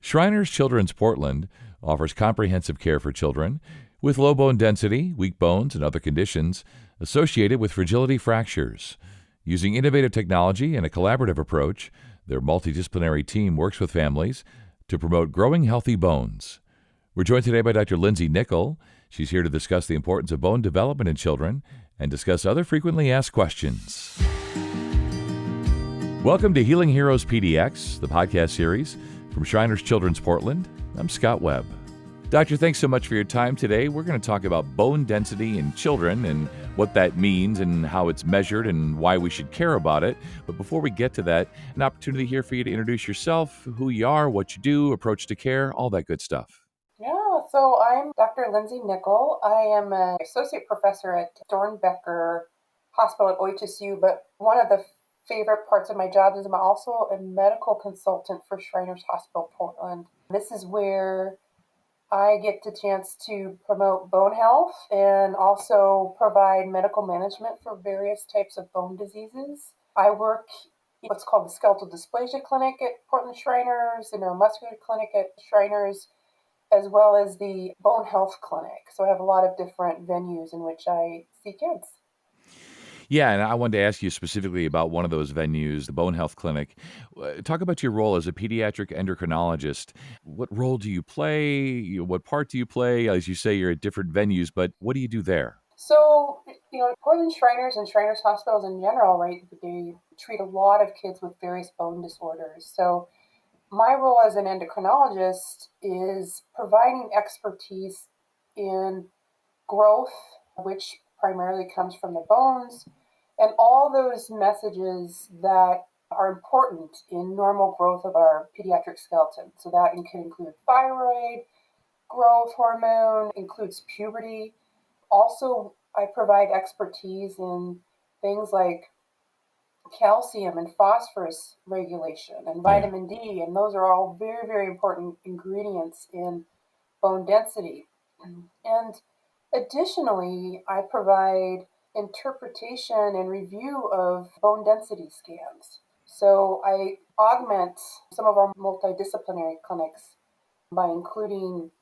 Shriners Children's Portland offers comprehensive care for children with low bone density, weak bones, and other conditions associated with fragility fractures. Using innovative technology and a collaborative approach, their multidisciplinary team works with families to promote growing healthy bones. We're joined today by Dr. Lindsey Nicol. She's here to discuss the importance of bone development in children and discuss other frequently asked questions. Welcome to Healing Heroes PDX, the podcast series from Shriners Children's Portland. I'm Scott Webb. Doctor, thanks so much for your time today. We're going to talk about bone density in children and what that means and how it's measured and why we should care about it. But before we get to that, an opportunity here for you to introduce yourself, who you are, what you do, approach to care, all that good stuff. Yeah, so I'm Dr. Lindsey Nicol. I am an associate professor at Dornbecker Hospital at OHSU, but one of the favorite parts of my job is I'm also a medical consultant for Shriners Hospital Portland. This is where I get the chance to promote bone health and also provide medical management for various types of bone diseases. I work in what's called the Skeletal Dysplasia Clinic at Portland Shriners, the Neuromuscular Clinic at Shriners, as well as the Bone Health Clinic. So I have a lot of different venues in which I see kids. Yeah, and I wanted to ask you specifically about one of those venues, the Bone Health Clinic. Talk about your role as a pediatric endocrinologist. What role do you play? What part do you play? As you say, you're at different venues, but what do you do there? So, Portland Shriners and Shriners hospitals in general, right, they treat a lot of kids with various bone disorders. So my role as an endocrinologist is providing expertise in growth, which primarily comes from the bones, and all those messages that are important in normal growth of our pediatric skeleton. So that can include thyroid, growth hormone, includes puberty. Also, I provide expertise in things like calcium and phosphorus regulation and vitamin D, and those are all very, very important ingredients in bone density. And additionally, I provide interpretation and review of bone density scans. So I augment some of our multidisciplinary clinics by including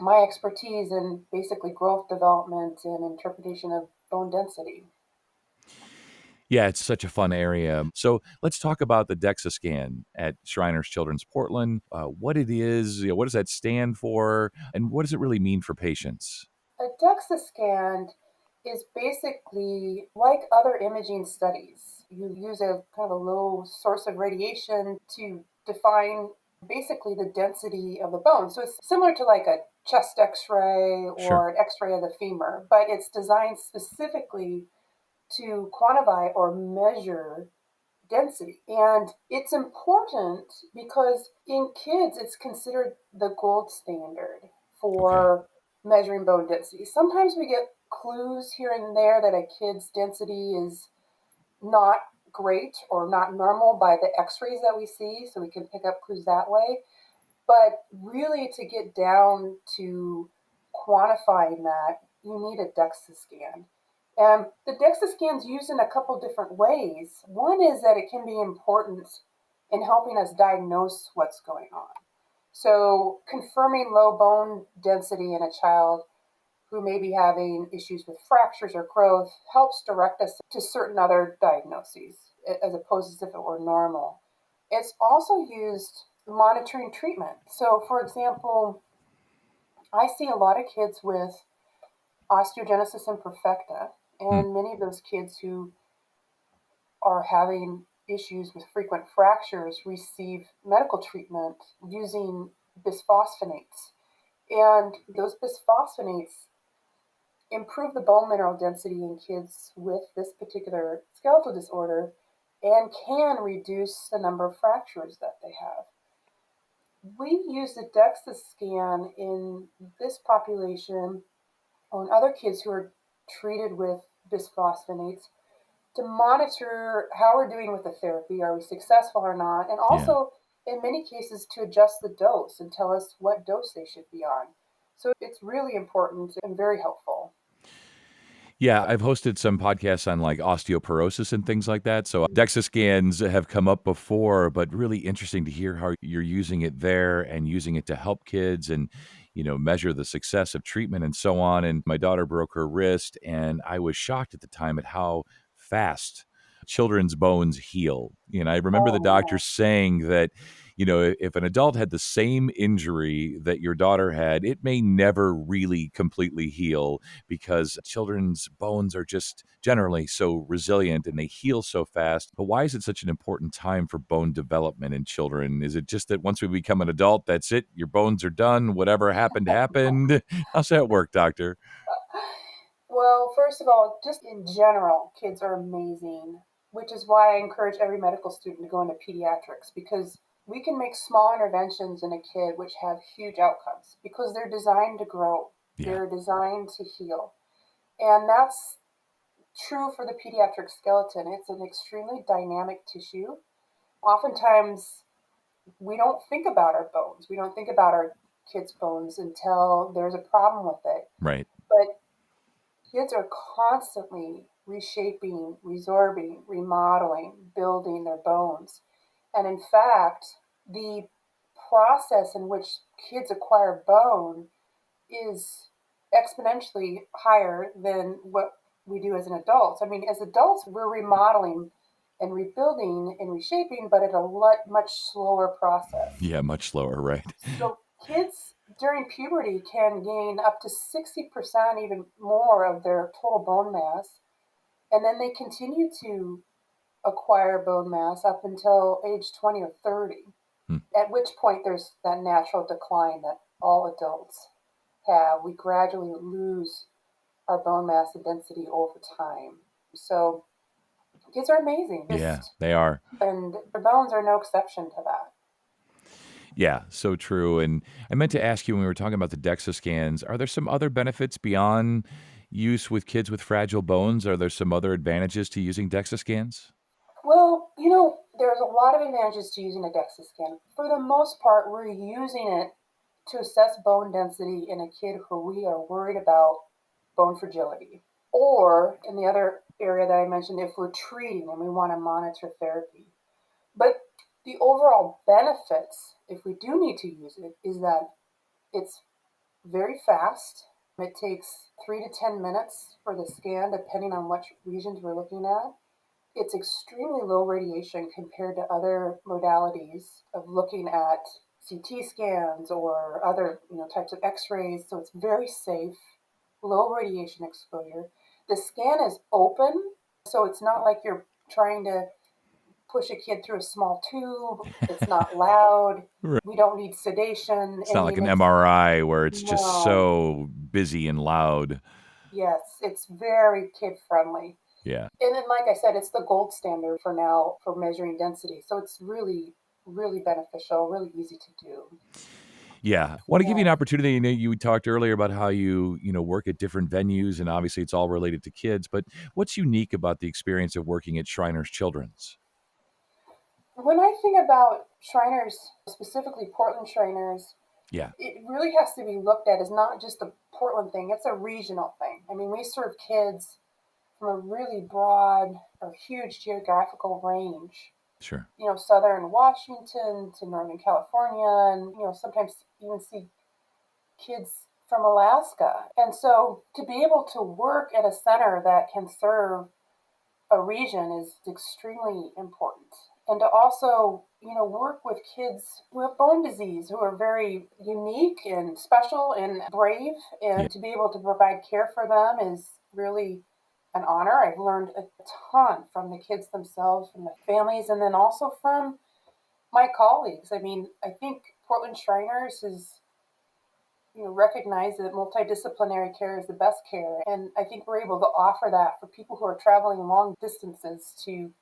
my expertise in basically growth development and interpretation of bone density. Yeah, it's such a fun area. So let's talk about the DEXA scan at Shriners Children's Portland. What it is, what does that stand for, and what does it really mean for patients? A DEXA scan is basically like other imaging studies. You use a kind of a low source of radiation to define basically the density of the bone. So it's similar to like a chest x-ray Sure. or an x-ray of the femur, but it's designed specifically to quantify or measure density. And it's important because in kids, it's considered the gold standard Okay. for measuring bone density. Sometimes we get clues here and there that a kid's density is not great or not normal by the x-rays that we see, so we can pick up clues that way. But really, to get down to quantifying that, you need a DEXA scan. And the DEXA scan is used in a couple different ways. One is that it can be important in helping us diagnose what's going on. So, confirming low bone density in a child who may be having issues with fractures or growth helps direct us to certain other diagnoses as opposed to if it were normal. It's also used monitoring treatment. So, for example, I see a lot of kids with osteogenesis imperfecta, Hmm. and many of those kids who are having issues with frequent fractures receive medical treatment using bisphosphonates. And those bisphosphonates improve the bone mineral density in kids with this particular skeletal disorder and can reduce the number of fractures that they have. We use the DEXA scan in this population on other kids who are treated with bisphosphonates to monitor how we're doing with the therapy. Are we successful or not? And Yeah. also, in many cases, to adjust the dose and tell us what dose they should be on. So it's really important and very helpful. Yeah, I've hosted some podcasts on like osteoporosis and things like that. So DEXA scans have come up before, but really interesting to hear how you're using it there and using it to help kids and, measure the success of treatment and so on. And my daughter broke her wrist, and I was shocked at the time at how fast children's bones heal. I remember the Oh, doctor saying that, if an adult had the same injury that your daughter had, it may never really completely heal because children's bones are just generally so resilient and they heal so fast. But why is it such an important time for bone development in children? Is it just that once we become an adult, that's it? Your bones are done. Whatever happened, happened. How's that work, doctor? well, first of all, just in general, kids are amazing, which is why I encourage every medical student to go into pediatrics because we can make small interventions in a kid which have huge outcomes because they're designed to grow, Yeah. they're designed to heal. And that's true for the pediatric skeleton. It's an extremely dynamic tissue. Oftentimes, we don't think about our bones. We don't think about our kids' bones until there's a problem with it. Right. But kids are constantly reshaping, resorbing, remodeling, building their bones. And in fact, the process in which kids acquire bone is exponentially higher than what we do as an adult. I mean, as adults, we're remodeling and rebuilding and reshaping, but at a much slower process. Yeah, much slower, right? So kids during puberty can gain up to 60%, even more of their total bone mass, and then they continue to acquire bone mass up until age 20 or 30, Hmm. at which point there's that natural decline that all adults have. We gradually lose our bone mass and density over time. So kids are amazing, Yeah, just they are. and their bones are no exception to that. Yeah, so true. And I meant to ask you when we were talking about the DEXA scans, are there some other benefits beyond use with kids with fragile bones? Are there some other advantages to using DEXA scans? Well, there's a lot of advantages to using a DEXA scan. For the most part, we're using it to assess bone density in a kid who we are worried about bone fragility. Or in the other area that I mentioned, if we're treating and we want to monitor therapy. But the overall benefits, if we do need to use it, is that it's very fast. It takes 3 to 10 minutes for the scan, depending on which regions we're looking at. It's extremely low radiation compared to other modalities of looking at CT scans or other types of X-rays. So it's very safe, low radiation exposure. The scan is open, so it's not like you're trying to push a kid through a small tube. It's not loud. Right. We don't need sedation. It's not Any like of an it's MRI where it's just no. so busy and loud. Yes, it's very kid friendly. Yeah. And then, like I said, it's the gold standard for now for measuring density. So it's really, really beneficial, really easy to do. Yeah. Want to give you an Yeah. opportunity. You talked earlier about how you work at different venues and obviously it's all related to kids, but what's unique about the experience of working at Shriners Children's? When I think about Shriners, specifically Portland Shriners, Yeah. it really has to be looked at as not just a Portland thing, it's a regional thing. I mean, we serve kids from a really broad or huge geographical range. Sure. Southern Washington to Northern California, and sometimes even see kids from Alaska. And so to be able to work at a center that can serve a region is extremely important. And to also, work with kids who have bone disease, who are very unique and special and brave, Yeah. and to be able to provide care for them is really an honor. I've learned a ton from the kids themselves, from the families, and then also from my colleagues. I mean, I think Portland Shriners is recognize that multidisciplinary care is the best care. And I think we're able to offer that for people who are traveling long distances to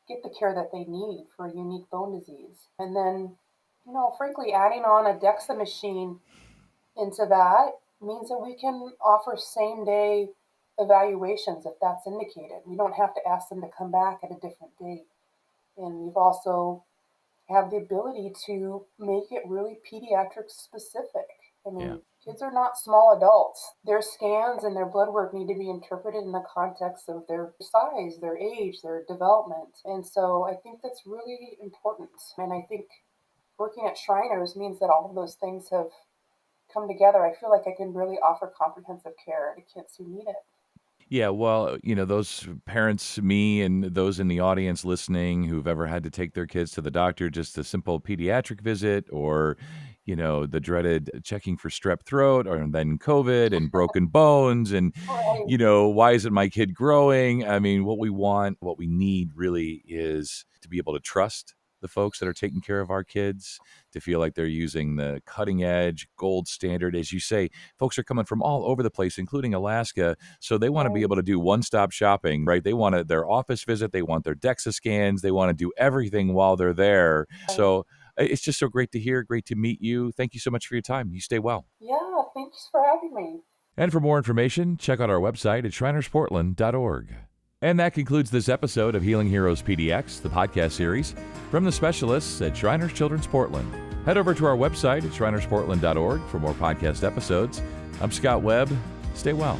get the care that they need for a unique bone disease. And then, frankly, adding on a DEXA machine into that means that we can offer same day evaluations if that's indicated. We don't have to ask them to come back at a different date. And we've also have the ability to make it really pediatric specific. I Yeah. mean, kids are not small adults. Their scans and their blood work need to be interpreted in the context of their size, their age, their development. And so I think that's really important. And I think working at Shriners means that all of those things have come together. I feel like I can really offer comprehensive care to kids who need it. Yeah, well, those parents, me and those in the audience listening who've ever had to take their kids to the doctor, just a simple pediatric visit or, the dreaded checking for strep throat or then COVID and broken bones and, Right. why isn't my kid growing? I mean, what we want, what we need really is to be able to trust the folks that are taking care of our kids, to feel like they're using the cutting edge gold standard. As you say, folks are coming from all over the place, including Alaska. So they want to be Right. able to do one-stop shopping, right? They want their office visit, they want their DEXA scans, they want to do everything while they're there. Right. So it's just so great to hear, great to meet you. Thank you so much for your time. You stay well. Yeah, thanks for having me. And for more information, check out our website at shrinersportland.org. And that concludes this episode of Healing Heroes PDX, the podcast series from the specialists at Shriners Children's Portland. Head over to our website at shrinersportland.org for more podcast episodes. I'm Scott Webb. Stay well.